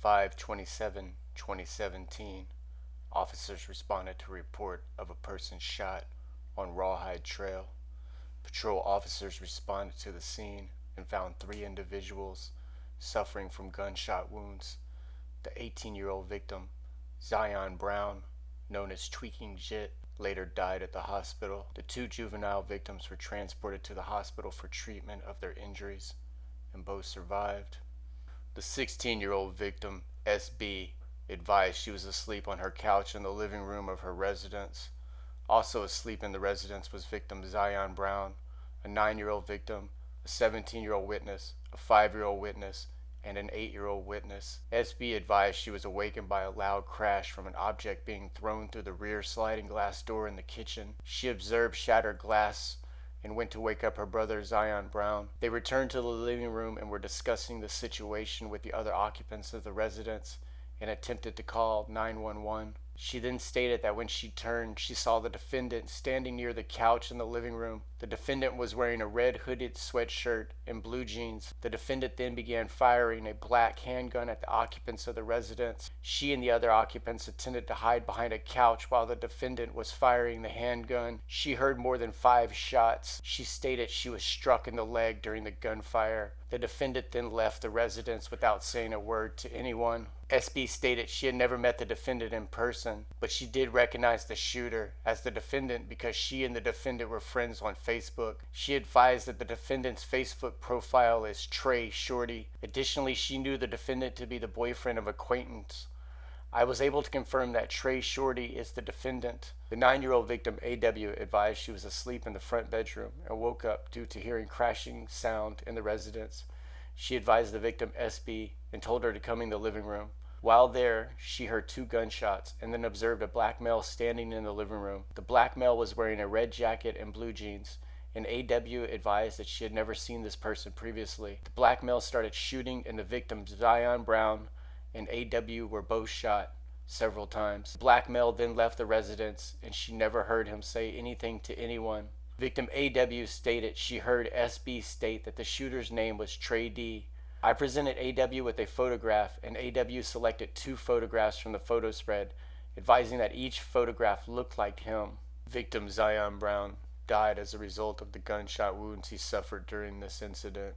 5/27/2017, officers responded to a report of a person shot on Rawhide Trail. Patrol officers responded to the scene and found 3 individuals suffering from gunshot wounds. The 18-year-old victim, Zion Brown, known as Tweaking Jit, later died at the hospital. The 2 juvenile victims were transported to the hospital for treatment of their injuries, and both survived. The 16-year-old victim, SB, advised she was asleep on her couch in the living room of her residence. Also asleep in the residence was victim Zion Brown, a 9-year-old victim, a 17-year-old witness, a 5-year-old witness, and an 8-year-old witness. SB advised she was awakened by a loud crash from an object being thrown through the rear sliding glass door in the kitchen. She observed shattered glass and went to wake up her brother Zion Brown. They returned to the living room and were discussing the situation with the other occupants of the residence and attempted to call 911. She then stated that when she turned, she saw the defendant standing near the couch in the living room. The defendant was wearing a red hooded sweatshirt and blue jeans. The defendant then began firing a black handgun at the occupants of the residence. She and the other occupants attempted to hide behind a couch while the defendant was firing the handgun. She heard more than 5 shots. She stated she was struck in the leg during the gunfire. The defendant then left the residence without saying a word to anyone. SB stated she had never met the defendant in person, but she did recognize the shooter as the defendant because she and the defendant were friends on Facebook. She advised that the defendant's Facebook profile is Traeshordy. Additionally, she knew the defendant to be the boyfriend of an acquaintance. I was able to confirm that Traeshordy is the defendant. The 9-year-old victim, AW, advised she was asleep in the front bedroom and woke up due to hearing crashing sound in the residence. She advised the victim, SB, and told her to come in the living room. While there, she heard 2 gunshots and then observed a black male standing in the living room. The black male was wearing a red jacket and blue jeans, and AW advised that she had never seen this person previously. The black male started shooting, and the victims, Zion Brown and AW, were both shot several times. The black male then left the residence, and she never heard him say anything to anyone. Victim AW stated she heard SB state that the shooter's name was Trae. I presented AW with a photograph, and AW selected 2 photographs from the photo spread, advising that each photograph looked like him. Victim Zion Brown died as a result of the gunshot wounds he suffered during this incident.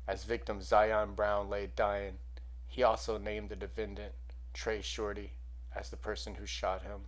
As victim Zion Brown lay dying, he also named the defendant, Traeshordy, as the person who shot him.